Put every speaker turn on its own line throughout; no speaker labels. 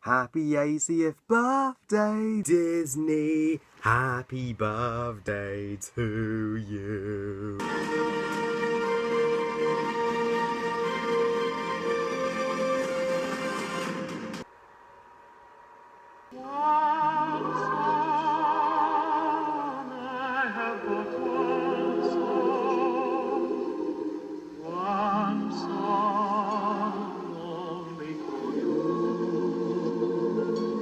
Happy 80th birthday, Disney. Happy birthday to you.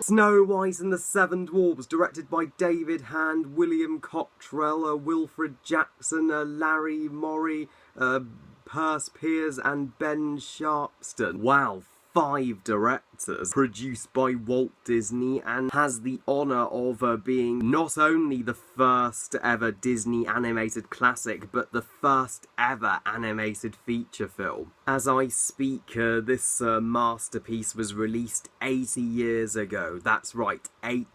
Snow White and the Seven Dwarfs, directed by David Hand, William Cottrell, Wilfred Jackson, Larry Morey, Perce Pears and Ben Sharpston. Wow, 5 directors. Produced by Walt Disney and has the honour of being not only the first ever Disney animated classic, but the first ever animated feature film. As I speak, this masterpiece was released 80 years ago. That's right, 80.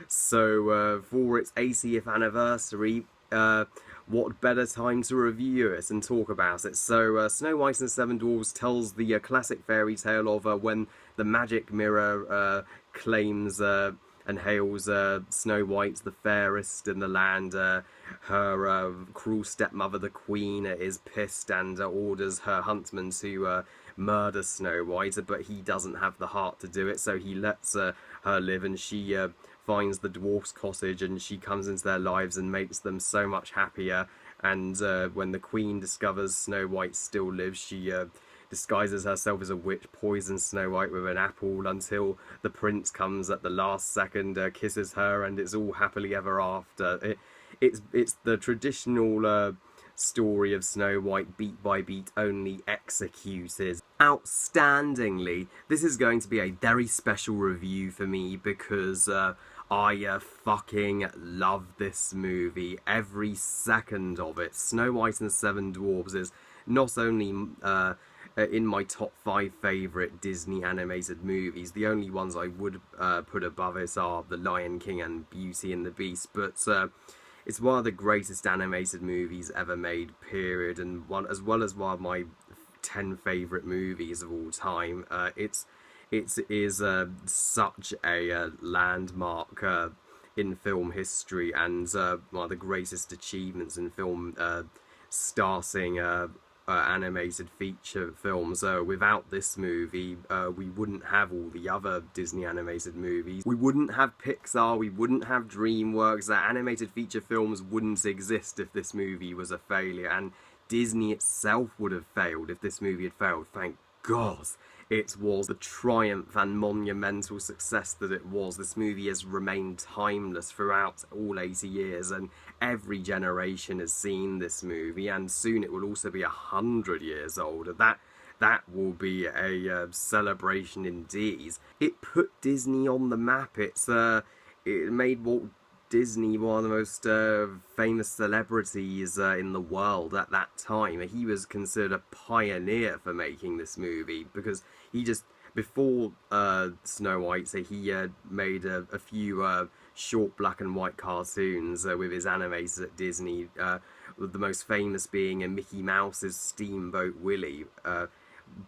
So for its 80th anniversary, what better time to review it and talk about it? So, Snow White and the Seven Dwarfs tells the classic fairy tale of when the magic mirror claims and hails Snow White, the fairest in the land. Her cruel stepmother, the Queen, is pissed and orders her huntsman to murder Snow White, but he doesn't have the heart to do it, so he lets her live, and she finds the dwarf's cottage, and she comes into their lives and makes them so much happier. And when the Queen discovers Snow White still lives, she disguises herself as a witch, poisons Snow White with an apple until the prince comes at the last second, kisses her, and it's all happily ever after. It's the traditional story of Snow White, beat by beat, only executed outstandingly. This is going to be a very special review for me because I fucking love this movie. Every second of it. Snow White and the Seven Dwarfs is not only in my top 5 favourite Disney animated movies. The only ones I would put above it are The Lion King and Beauty and the Beast, but it's one of the greatest animated movies ever made, period, and as well as one of my 10 favourite movies of all time. It is such a landmark in film history, and one of the greatest achievements in film starting animated feature films. Without this movie, we wouldn't have all the other Disney animated movies. We wouldn't have Pixar, we wouldn't have DreamWorks. Animated feature films wouldn't exist if this movie was a failure, and Disney itself would have failed if this movie had failed. Thank God it was the triumph and monumental success that it was. This movie has remained timeless throughout all 80 years, and every generation has seen this movie, and soon it will also be 100 years old. That will be a celebration indeed. It put Disney on the map. It made Walt Disney one of the most famous celebrities in the world at that time. He was considered a pioneer for making this movie because he just, before Snow White, he made a few short black and white cartoons with his animators at Disney, with the most famous being Mickey Mouse's Steamboat Willie.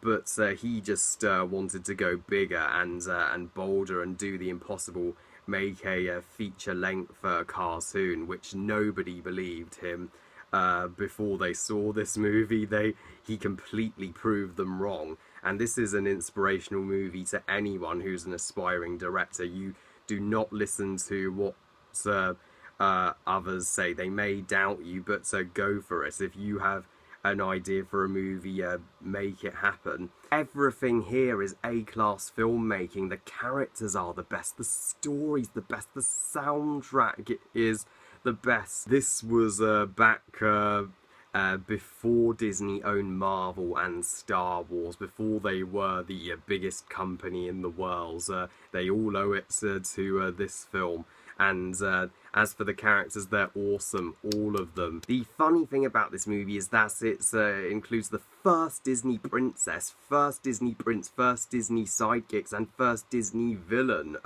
But he just wanted to go bigger and bolder and do the impossible, make a feature-length cartoon, which nobody believed him before they saw this movie. He completely proved them wrong, and this is an inspirational movie to anyone who's an aspiring director. You do not listen to what others say. They may doubt you, but go for it. If you have an idea for a movie, make it happen. Everything here is A-class filmmaking. The characters are the best, the story's the best, the soundtrack is the best. This was back before Disney owned Marvel and Star Wars, before they were the biggest company in the world. They all owe it to this film. And as for the characters, they're awesome, all of them. The funny thing about this movie is that it includes the first Disney princess, first Disney prince, first Disney sidekicks, and first Disney villain,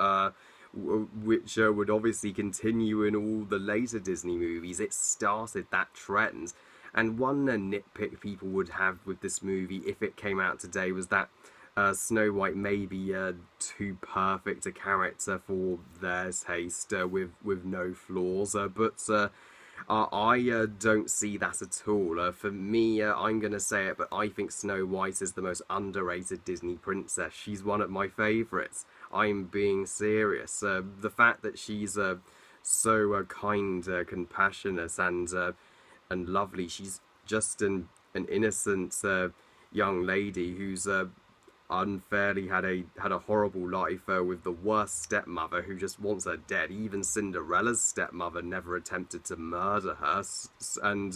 which would obviously continue in all the later Disney movies. It started that trend. And one nitpick people would have with this movie if it came out today was that Snow White may be too perfect a character for their taste, with no flaws, but I don't see that at all. For me, I'm going to say it, but I think Snow White is the most underrated Disney princess. She's one of my favourites. I'm being serious. The fact that she's so kind, compassionate, and lovely. She's just an innocent young lady who's unfairly had a horrible life, with the worst stepmother who just wants her dead. Even Cinderella's stepmother never attempted to murder her, and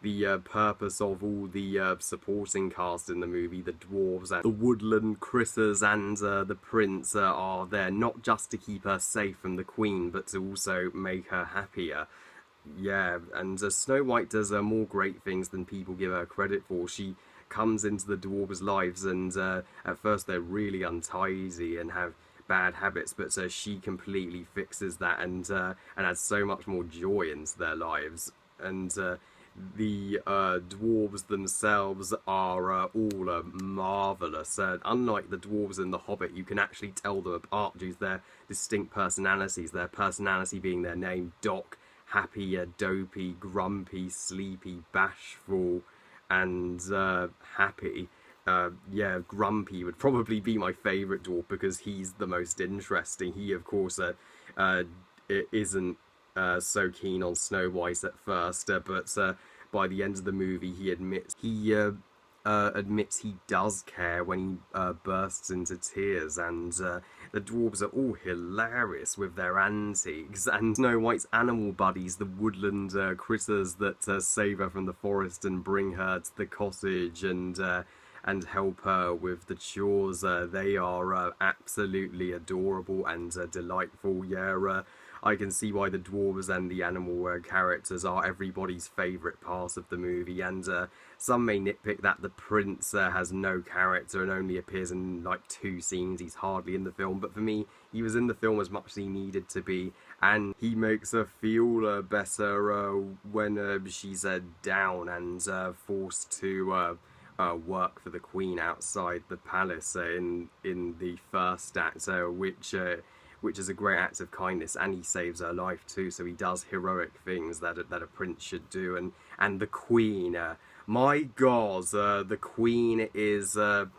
the purpose of all the supporting cast in the movie, the dwarves and the woodland critters and the prince, are there not just to keep her safe from the queen, but to also make her happier. Yeah, and Snow White does more great things than people give her credit for. She comes into the dwarves' lives, and at first they're really untidy and have bad habits, but she completely fixes that, and adds so much more joy into their lives. And the dwarves themselves are all marvellous. Unlike the dwarves in The Hobbit, you can actually tell them apart due to their distinct personalities, their personality being their name: Doc, happy, dopey, grumpy, sleepy, bashful, and happy. Yeah, Grumpy would probably be my favourite dwarf because he's the most interesting. He, of course, isn't so keen on Snow White at first, but by the end of the movie, he admits he does care when he bursts into tears, and the dwarves are all hilarious with their antics, and Snow White's animal buddies, the woodland critters that save her from the forest and bring her to the cottage and help her with the chores, they are absolutely adorable and delightful. Yeah, I can see why the dwarves and the animal characters are everybody's favourite part of the movie, and some may nitpick that the prince has no character and only appears in like 2 scenes. He's hardly in the film, but for me, he was in the film as much as he needed to be, and he makes her feel better when she's down and forced to work for the queen outside the palace in the first act, which is a great act of kindness, and he saves her life too. So he does heroic things that a prince should do, and the queen. My God, the queen is an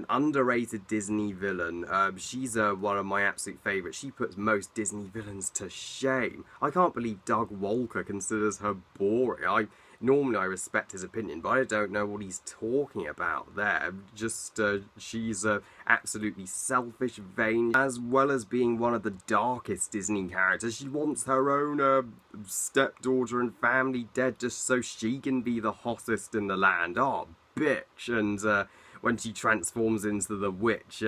underrated Disney villain. She's one of my absolute favourites. She puts most Disney villains to shame. I can't believe Doug Walker considers her boring. Normally I respect his opinion, but I don't know what he's talking about there. Just, she's absolutely selfish, vain, as well as being one of the darkest Disney characters. She wants her own stepdaughter and family dead just so she can be the hottest in the land. Oh, bitch. And when she transforms into the witch,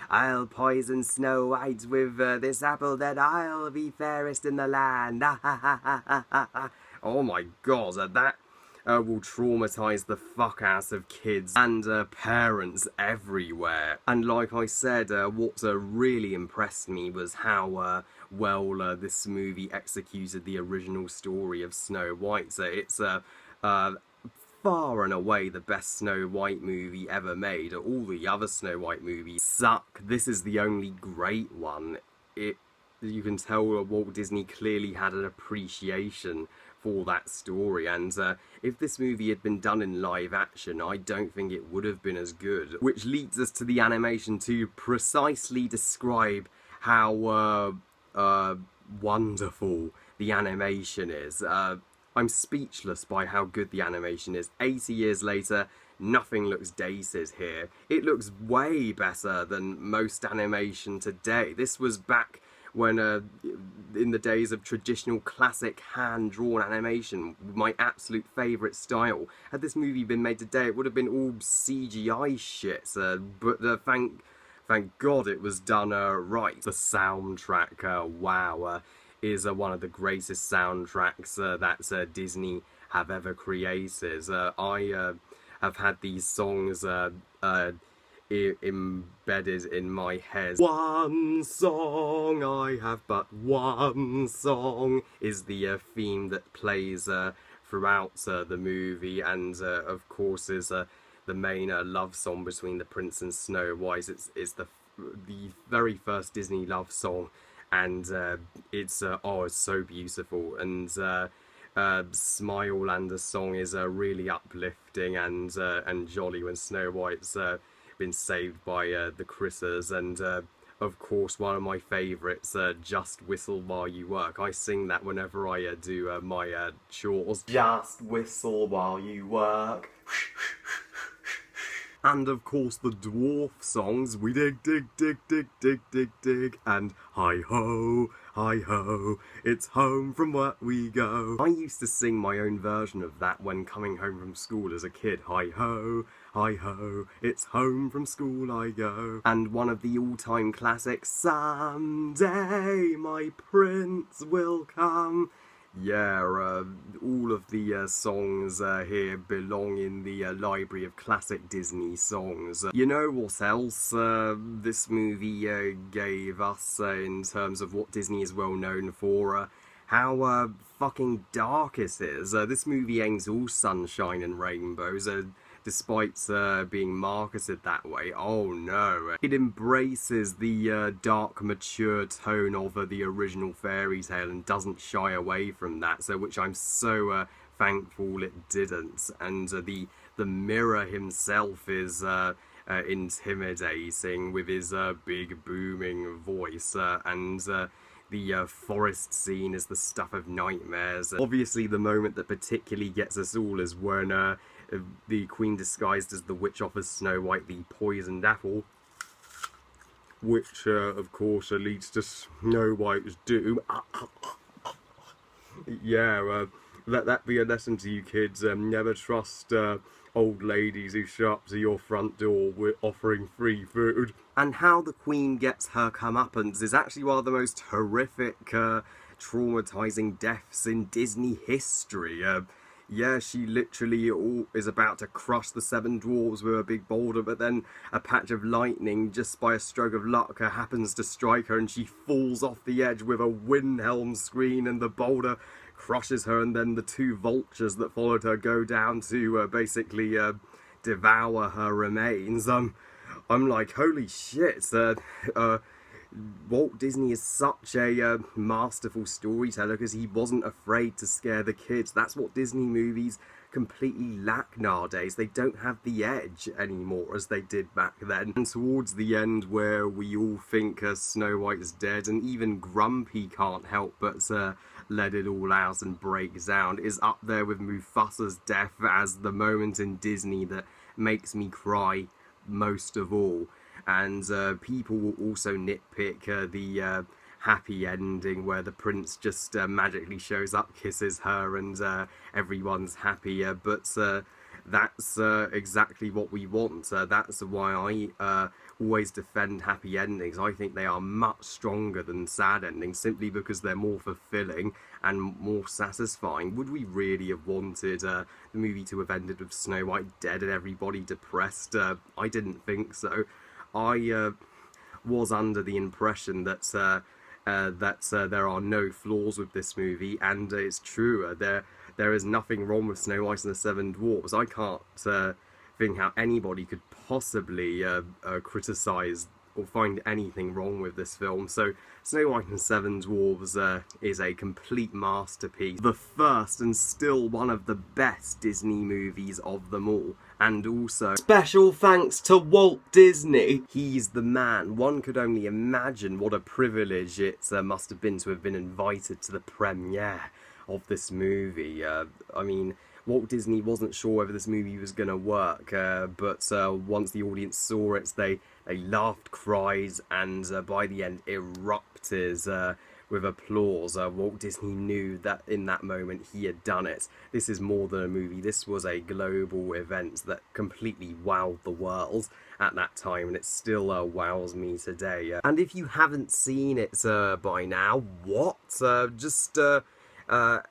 I'll poison Snow White with this apple, then I'll be fairest in the land. Oh my God, that will traumatise the fuck out of kids and parents everywhere. And like I said, what really impressed me was how well this movie executed the original story of Snow White. So it's far and away the best Snow White movie ever made. All the other Snow White movies suck. This is the only great one. You can tell Walt Disney clearly had an appreciation for that story, and if this movie had been done in live action, I don't think it would have been as good. Which leads us to the animation to precisely describe how wonderful the animation is. I'm speechless by how good the animation is. 80 years later, nothing looks dated here. It looks way better than most animation today. This was back when, in the days of traditional classic hand-drawn animation, my absolute favourite style. Had this movie been made today, it would have been all CGI shit, but thank God it was done right. The soundtrack, wow, is one of the greatest soundtracks that Disney have ever created. I have had these songs embedded in my head. One song, I have but one song, is the theme that plays throughout the movie, and of course is the main love song between the Prince and Snow White. It's the very first Disney love song, and it's so beautiful, and Smile and the song is really uplifting and jolly when Snow White's been saved by the critters, and of course one of my favourites, Just Whistle While You Work. I sing that whenever I do my chores. Just whistle while you work. And of course the Dwarf songs, we dig, dig, dig, dig, dig, dig, dig, and hi ho, it's home from work we go. I used to sing my own version of that when coming home from school as a kid. Hi ho, it's home from school I go. And one of the all-time classics, someday my prince will come. Yeah, all of the songs here belong in the library of classic Disney songs. You know what else this movie gave us in terms of what Disney is well known for? How fucking dark it is. This movie ain't all sunshine and rainbows, despite being marketed that way. Oh no. It embraces the dark, mature tone of the original fairy tale and doesn't shy away from that, so which I'm so thankful it didn't. And the mirror himself is intimidating with his big booming voice, and the forest scene is the stuff of nightmares. Obviously the moment that particularly gets us all is when the Queen disguised as the witch offers Snow White the poisoned apple, which of course leads to Snow White's doom. Yeah, let that be a lesson to you kids. Never trust old ladies who show up to your front door with offering free food. And how the Queen gets her comeuppance is actually one of the most horrific, traumatizing deaths in Disney history. Yeah, she literally is about to crush the 7 dwarves with a big boulder, but then a patch of lightning, just by a stroke of luck, happens to strike her and she falls off the edge with a Wilhelm scream, and the boulder crushes her, and then the 2 vultures that followed her go down to basically devour her remains. I'm like, holy shit, Walt Disney is such a masterful storyteller because he wasn't afraid to scare the kids. That's what Disney movies completely lack nowadays. They don't have the edge anymore as they did back then. And towards the end, where we all think Snow White is dead, and even Grumpy can't help but let it all out and break down, is up there with Mufasa's death as the moment in Disney that makes me cry most of all. And people will also nitpick the happy ending where the prince just magically shows up, kisses her, and everyone's happy. But that's exactly what we want. That's why I always defend happy endings. I think they are much stronger than sad endings, simply because they're more fulfilling and more satisfying. Would we really have wanted the movie to have ended with Snow White dead and everybody depressed? I didn't think so. I was under the impression that there are no flaws with this movie, and it's true. There is nothing wrong with Snow White and the 7 Dwarfs. I can't think how anybody could possibly criticise or find anything wrong with this film. So Snow White and the 7 Dwarfs is a complete masterpiece. The first and still one of the best Disney movies of them all. And also, special thanks to Walt Disney. He's the man. One could only imagine what a privilege it must have been to have been invited to the premiere of this movie. I mean, Walt Disney wasn't sure whether this movie was going to work, but once the audience saw it, they laughed, cried, and by the end erupted with applause. Walt Disney knew that in that moment he had done it. This is more than a movie. This was a global event that completely wowed the world at that time, and it still wows me today. And if you haven't seen it by now, what?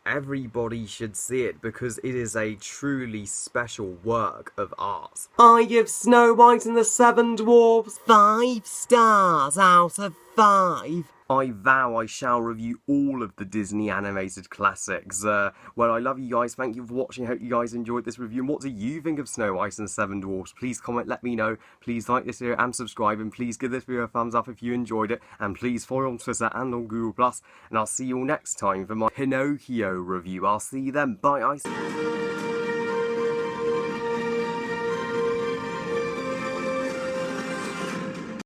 Everybody should see it, because it is a truly special work of art. I give Snow White and the 7 Dwarfs 5 stars out of 5. I vow I shall review all of the Disney animated classics. Well, I love you guys. Thank you for watching. I hope you guys enjoyed this review. And what do you think of Snow White and the Seven Dwarfs? Please comment, let me know. Please like this video and subscribe. And please give this video a thumbs up if you enjoyed it. And please follow on Twitter and on Google+. And I'll see you all next time for my Pinocchio review. I'll see you then. Bye, guys.